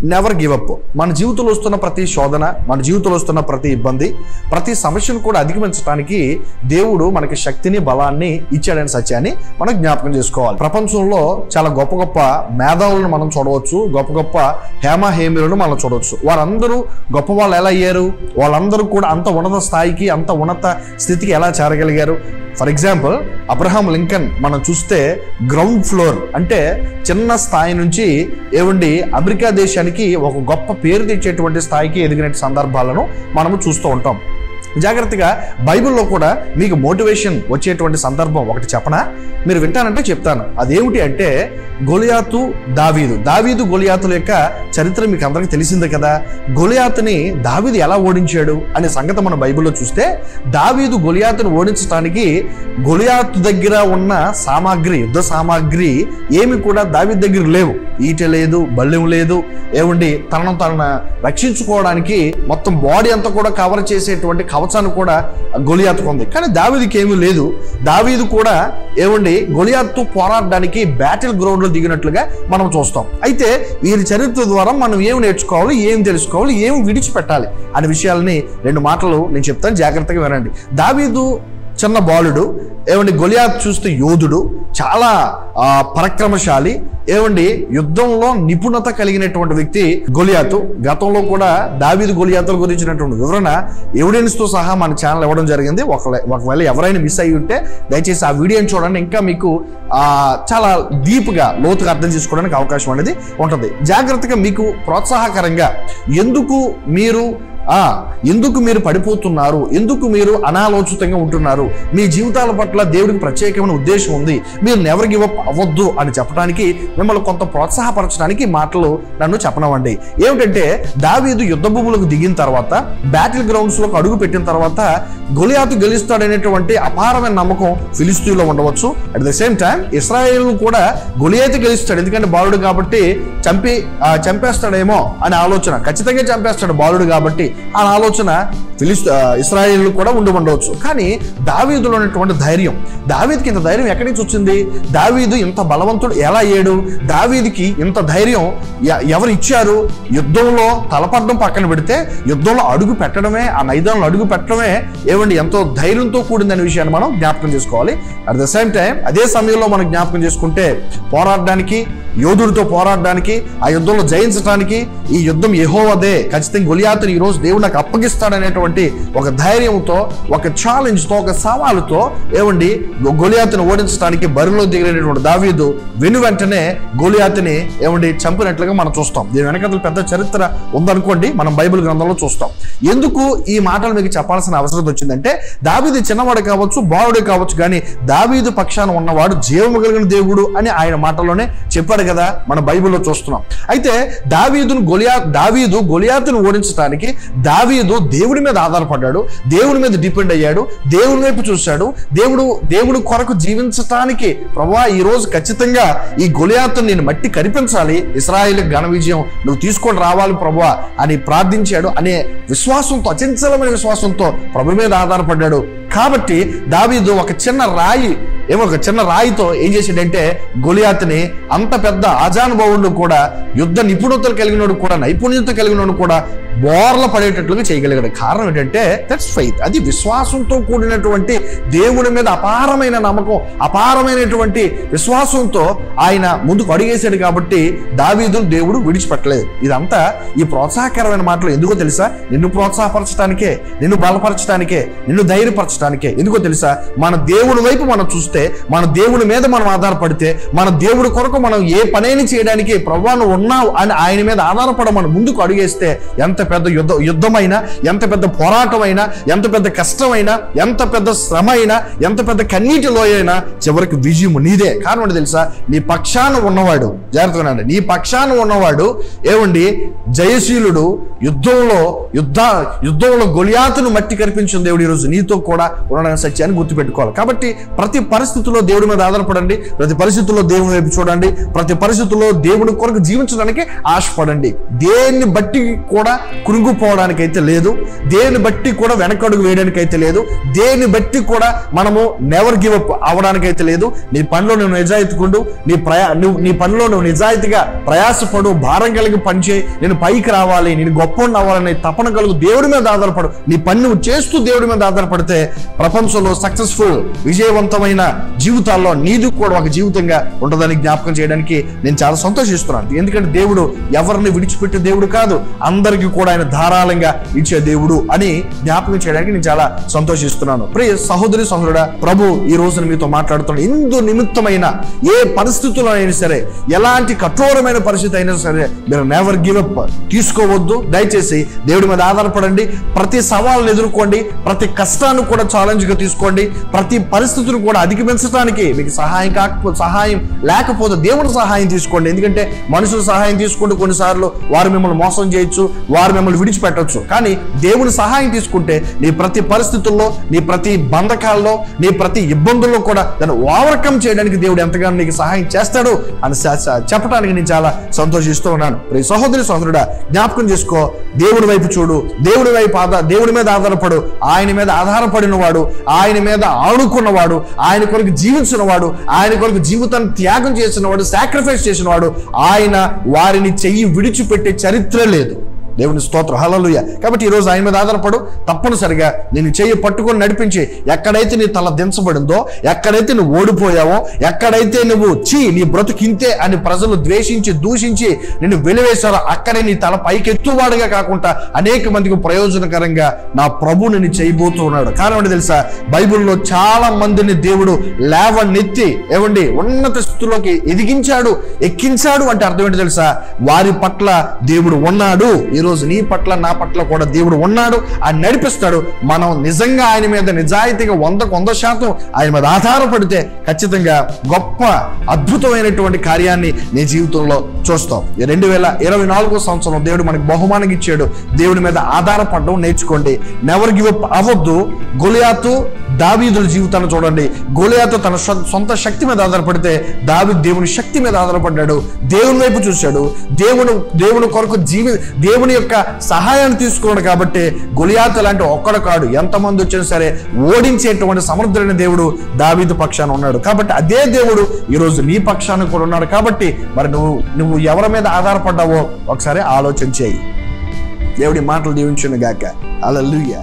Never give up. మన జీవితంలో వస్తున్న ప్రతి శోధన, మన జీవితంలో వస్తున్న ప్రతి ఇబ్బంది, ప్రతి సమస్యను కూడా అధిగమించడానికి దేవుడు మనకి శక్తిని, బలాన్ని ఇచ్చాడని సత్యాన్ని మనం జ్ఞాపకం చేసుకోవాలి. ప్రపంచంలో చాలా గొప్ప గొప్ప మేధావులను మనం చూడవచ్చు, గొప్ప గొప్ప హేమహేమిలను మనం చూడవచ్చు. వారందరూ గొప్ప వాళ్ళు ఎలా అయ్యారు? వాళ్ళందరూ కూడా అంత ఉన్నత స్థాయికి, అంత ఉన్నత స్థితికి ఎలా చేరగలిగారు? ఫర్ ఎగ్జాంపుల్ అబ్రహాం లింకన్ మనం చూస్తే గ్రౌండ్ ఫ్లోర్ అంటే చిన్న స్థాయి నుంచి అమెరికా దేశానికి ఒక గొప్ప పేరు తెచ్చేటువంటి స్థాయికి ఎదిగిన సందర్భాలను మనము చూస్తూ ఉంటాం. జాగ్రత్తగా బైబిల్లో కూడా మీకు మోటివేషన్ వచ్చేటువంటి సందర్భం ఒకటి చెప్పనా? మీరు వింటానంటే చెప్తాను. అదేమిటి అంటే గొలియాతు, దావీదు గొలియాతుల యొక్క చరిత్ర మీకు అందరికీ తెలిసిందే కదా. గొలియాతుని దావీదు ఎలా ఓడించాడు అనే సంగతి మనం బైబిల్లో చూస్తే, దావీదు గొలియాతుని ఓడించడానికి గొలియాతు దగ్గర ఉన్న సామాగ్రి, యుద్ధ సామాగ్రి ఏమి కూడా దావీదు దగ్గర లేవు. ఈట లేదు, బల్లెం లేదు, తనను రక్షించుకోవడానికి మొత్తం బాడీ అంతా కూడా కవర్ చేసేటువంటి కవచాన్ని కూడా గొలియాతుకు ఉంది. కానీ దావీదుకి ఏమీ లేదు. దావీదు కూడా గొలియాతుతో పోరాడడానికి బ్యాటిల్ గ్రౌండ్ లో దిగినట్లుగా మనం చూస్తాం. అయితే వీరి చరిత్ర ద్వారా మనం ఏం నేర్చుకోవాలి, ఏం తెలుసుకోవాలి, ఏం విడిచిపెట్టాలి అనే విషయాలని 2 మాటలు నేను చెప్తాను, జాగ్రత్తగా వినండి. దావీదు చిన్న బాలుడు, గొలియాతు చూస్తే యోధుడు, చాలా పరాక్రమశాలి, యుద్ధంలో నిపుణత కలిగినటువంటి వ్యక్తి గొలియాతు. గతంలో కూడా దావీదు గొలియాతుల గురించినటువంటి వివరణ ఎవిడెన్స్ తో సహా మన ఛానల్ ఇవ్వడం జరిగింది. ఒకవేళ ఎవరైనా మిస్ అయ్యి ఉంటే దయచేసి ఆ వీడియోని చూడండి. ఇంకా మీకు చాలా డీప్గా, లోతుగా అర్థం చేసుకోవడానికి అవకాశం అనేది ఉంటుంది. జాగ్రత్తగా మీకు ప్రోత్సాహకరంగా ఎందుకు మీరు పడిపోతున్నారు, ఎందుకు మీరు అనాలోచితంగా ఉంటున్నారు, మీ జీవితాల పట్ల దేవుడికి ప్రత్యేకమైన ఉద్దేశం ఉంది, మీరు నెవర్ గివ్ అప్ అవ్వద్దు అని చెప్పడానికి, మిమ్మల్ని కొంత ప్రోత్సాహపరచడానికి మాటలు నన్ను చెప్పనవండి. ఏమిటంటే దావీదు యుద్ధ భూములకు దిగిన తర్వాత, బ్యాటిల్ గ్రౌండ్స్ లోకి అడుగు పెట్టిన తర్వాత గొలియాతు గెలుస్తాడనేటువంటి అపారమైన నమ్మకం ఫిలిస్తీన్లో ఉండవచ్చు. At the same time Israel కూడా గొలియాతు గెలుస్తాడు, ఎందుకంటే బాలుడు కాబట్టి చంపేస్తాడేమో అనే ఆలోచన, ఖచ్చితంగా చంపేస్తాడు బాలుడు కాబట్టి ఆ ఆలోచన ఇశ్రాయేలు కూడా ఉండవచ్చు. కానీ దావీదులో ఉన్నటువంటి ధైర్యం, దావీదుకి ఇంత ధైర్యం ఎక్కడి నుంచి వచ్చింది? దావీదు ఇంత బలవంతుడు ఎలా అయ్యాడు? దావీదుకి ఇంత ధైర్యం ఎవరు ఇచ్చారు? యుద్ధంలో తలపడడం పక్కన పెడితే, యుద్ధంలో అడుగు పెట్టడమే, ఆ మైదానంలో అడుగు పెట్టడమే ఎంతో ధైర్యంతో కూడిందనే విషయాన్ని మనం జ్ఞాపకం చేసుకోవాలి. అట్ ద సేమ్ టైం అదే సమయంలో మనం జ్ఞాపకం చేసుకుంటే, పోరాడడానికి, యోధుడితో పోరాడడానికి, ఆ యుద్ధంలో జయించడానికి, ఈ యుద్ధం యెహోవాదే, ఖచ్చితంగా గొలియాతుని ఈరోజు దేవుడు నాకు అప్పగిస్తాడనేటువంటి ఒక ధైర్యంతో, ఒక ఛాలెంజ్తో, ఒక సవాలుతో గొలియాతుని ఓడించడానికి బరిలో దిగినటువంటి దావీదు వెంటనే గొలియాతుని చంపినట్లుగా మనం చూస్తాం. దీని వెనకాల పెద్ద చరిత్ర ఉందనుకోండి, మనం బైబిల్ గ్రంథంలో చూస్తాం. ఎందుకు ఈ మాటలు మీకు చెప్పాల్సిన అవసరం వచ్చిందంటే, దావీదు చిన్నవాడు కావచ్చు, బాలుడే కావచ్చు, కానీ దావీదు పక్షాన ఉన్నవాడు జీవము కలిగిన దేవుడు అని ఆయన మాటల్లోనే చెప్పాడు కదా, మన బైబిల్లో చూస్తున్నాం. అయితే దావీదు గొలియాతును ఓడించడానికి దావీదు దేవుడి మీద ఆధారపడ్డాడు, దేవుడి మీద డిపెండ్ అయ్యాడు, దేవుడి వైపు చూశాడు. దేవుడు కొరకు జీవించటానికి, ప్రభువా ఈ రోజు ఖచ్చితంగా ఈ గొలియాతును నేను మట్టి కరిపించాలి, ఇశ్రాయేలు ఘన విజయం నువ్వు తీసుకొని రావాలి ప్రభువా అని ప్రార్థించాడు. అనే విశ్వాసంతో, అచంచలమైన విశ్వాసంతో ప్రభు మీద ఆధారపడ్డాడు. కాబట్టి దావీదు ఒక చిన్న రాయితో ఏం చేశాడంటే గొలియాతుని, అంత పెద్ద ఆజానుభావుడు కూడా, యుద్ధ నిపుణతలు కలిగినోడు కూడా, నైపుణ్యత కలిగినోడు కూడా బోర్ల పడేటట్లుగా చేయగలిగాడు. కారణం ఏంటంటే దట్స్ ఫెయిత్. అది విశ్వాసంతో కూడినటువంటి, దేవుడి మీద అపారమైన నమ్మకం, అపారమైనటువంటి విశ్వాసంతో ఆయన ముందుకు అడిగేశాడు. కాబట్టి దావీదును దేవుడు విడిచిపెట్టలేదు. ఇదంతా ఈ ప్రోత్సాహకరమైన మాటలు ఎందుకో తెలుసా? నిన్ను ప్రోత్సాహపరచడానికే, నిన్ను బలపరచడానికే, నిన్ను ధైర్యపరచడానికే. ఎందుకో తెలుసా? మన దేవుడి వైపు మనం చూస్తే, మన దేవుడి మీద మనం ఆధారపడితే, మన దేవుడి కొరకు మనం ఏ పనైనా చేయడానికి ప్రభువా నువ్వు ఉన్నావు అని ఆయన మీద ఆధారపడ మనం ముందుకు అడుగేస్తే, ఎంత పెద్ద యుద్ధమైనా, ఎంత పెద్ద పోరాటమైనా, ఎంత పెద్ద కష్టమైనా, ఎంత పెద్ద శ్రమ అయినా, ఎంత పెద్ద కన్నీటిలో అయినా చివరికి విజయం నీదే. కారణం ఏంటి తెలుసా? నీ పక్షాన ఉన్నవాడు, జాగ్రత్తగా నీ పక్షాన ఉన్నవాడు జయశీలుడు. యుద్ధంలో గొలియాతును మట్టి కనిపించిన దేవుడు ఈరోజు నీతో కూడా ఉండడానికి సత్యాన్ని గుర్తుపెట్టుకోవాలి. కాబట్టి ప్రతి పరిస్థితుల్లో దేవుడి మీద ఆధారపడండి, ప్రతి పరిస్థితుల్లో దేవుని వైపు చూడండి, ప్రతి పరిస్థితుల్లో దేవుడి కొరకు జీవించడానికి ఆశపడండి. దేన్ని బట్టి కూడా కృంగిపోవడానికైతే లేదు, దేని బట్టి కూడా వెనకడుగు వేయడానికైతే లేదు, దేని బట్టి కూడా మనము నెవర్ గివ్ అప్ అవ్వడానికైతే లేదు. నీ పనిలో నువ్వు నిజాయితీకుండు, నీ పనిలో నువ్వు నిజాయితీగా ప్రయాసపడు, భారం కలిగి పనిచేయి. నేను పైకి రావాలి, నేను గొప్పవాడిని అవ్వాలని తపన కలుగు, దేవుడి మీద ఆధారపడు. నీ పని నువ్వు చేస్తూ దేవుడి మీద ఆధారపడితే ప్రపంచంలో సక్సెస్ఫుల్ విజయవంతమైన జీవితాల్లో నీది కూడా ఒక జీవితంగా ఉంటుందని జ్ఞాపకం చేయడానికి నేను చాలా సంతోషిస్తున్నాను. ఎందుకంటే దేవుడు ఎవరిని విడిచిపెట్టే దేవుడు కాదు, అందరికీ కూడా ఆయన ధారాళంగా ఇచ్చే దేవుడు అని జ్ఞాపకం చేయడానికి నేను చాలా సంతోషిస్తున్నాను. ప్రియ సహోదరి సహోదరుడా, ప్రభు ఈ రోజున మీతో మాట్లాడుతున్నాడు. ఇందు నిమిత్తమైన ఏ పరిస్థితుల్లో అయినా సరే, ఎలాంటి కఠోరమైన పరిస్థితి అయినా సరే, మీరు నెవర్ గివ్ అప్ తీసుకోవద్దు. దయచేసి దేవుడి మీద ఆధారపడండి. ప్రతి సవాళ్ళను ఎదుర్కోండి, ప్రతి కష్టాన్ని కూడా ఛాలెంజ్ గా తీసుకోండి. ప్రతి పరిస్థితులు కూడా అధిగమించడానికి మీకు సహాయం లేకపోతే దేవుడి సహాయం తీసుకోండి. ఎందుకంటే మనుషుల సహాయం తీసుకుంటూ కొన్నిసార్లు వారు మిమ్మల్ని మోసం చేయొచ్చు, వారు మిమ్మల్ని విడిచిపెట్టవచ్చు. కానీ దేవుని సహాయం తీసుకుంటే నీ ప్రతి పరిస్థితుల్లో, నీ ప్రతి బంధకాల్లో, నీ ప్రతి ఇబ్బందుల్లో కూడా దాన్ని ఓవర్కమ్ చేయడానికి దేవుడు ఎంతగానో నీకు సహాయం చేస్తాడు అని చెప్పడానికి నేను చాలా సంతోషిస్తూ ఉన్నాను. ప్రతి సహోదరి సహోదరుడా, జ్ఞాపకం చేసుకో, దేవుడి వైపు చూడు, దేవుడి మీద ఆధారపడు. ఆయన మీద ఆధారపడిన వాడు, ఆయన మీద ఆడుకున్నవాడు, ఆయన కొరకు జీవించిన వాడు, ఆయన కొరకు జీవితాన్ని త్యాగం చేసిన వాడు, సాక్రిఫైస్ చేసిన వాడు, ఆయన వారిని చెయ్యి విడిచిపెట్టే చరిత్ర లేదు. దేవుని స్తోత్రం, హల్లెలూయా. కాబట్టి ఈరోజు ఆయన మీద ఆధారపడు. తప్పనిసరిగా నేను చెయ్యి పట్టుకొని నడిపించి, ఎక్కడైతే నీ తల దించబడిందో, ఎక్కడైతే నువ్వు ఓడిపోయావో, ఎక్కడైతే నువ్వు నీ బ్రతుకింతే అని ప్రజలు ద్వేషించి దూషించి నిన్ను వెలివేశారో, అక్కడే నీ తల పైకెత్తువాడుగా కాకుండా అనేక మందికి ప్రయోజనకరంగా నా ప్రభు నిన్ను చేయబోతూ ఉన్నాడు. కారణం ఏంటి తెలుసా? బైబిల్లో చాలా మందిని దేవుడు లేవనెత్తి ఉన్నత స్థితిలోకి ఎక్కించాడు అంటే అర్థం ఏంటి తెలుసా? వారి పట్ల దేవుడు ఉన్నాడు. ఈరోజు నీ పట్ల నా పట్ల కూడా దేవుడు ఉన్నాడు, ఆయన నడిపిస్తాడు. మనం నిజంగా ఆయన మీద నిజాయితీగా 100% ఆయన మీద ఆధారపడితే ఖచ్చితంగా గొప్ప అద్భుతమైనటువంటి కార్యాన్ని నీ జీవితంలో చూస్తాం. 2024 సంవత్సరం దేవుడు మనకి బహుమానం ఇచ్చాడు. దేవుడి మీద ఆధారపడడం నేర్చుకోండి. నెవర్ గివ్ అప్ అవ్వద్దు. గొలియాతు దావీదుల జీవితాన్ని చూడండి. గొలియాతు తన సొంత శక్తి మీద ఆధారపడితే, దావీదు దేవుని శక్తి మీద ఆధారపడ్డాడు, దేవుని వైపు చూశాడు, దేవుని కొరకు దేవుని యొక్క సహాయాన్ని తీసుకున్నాడు. కాబట్టి గొలియాతు లాంటి ఒక్కడు కాడు, ఎంతమంది వచ్చినా సరే ఓడించేటువంటి సమర్థుడైన దేవుడు దావీదు పక్షాన ఉన్నాడు. కాబట్టి అదే దేవుడు ఈరోజు నీ పక్షాన కూడా ఉన్నాడు. కాబట్టి మరి నువ్వు ఎవరి మీద ఆధారపడ్డావో ఒకసారి ఆలోచన చేయి. దేవుడి మాటలు దీవించును గాక. హల్లెలూయా.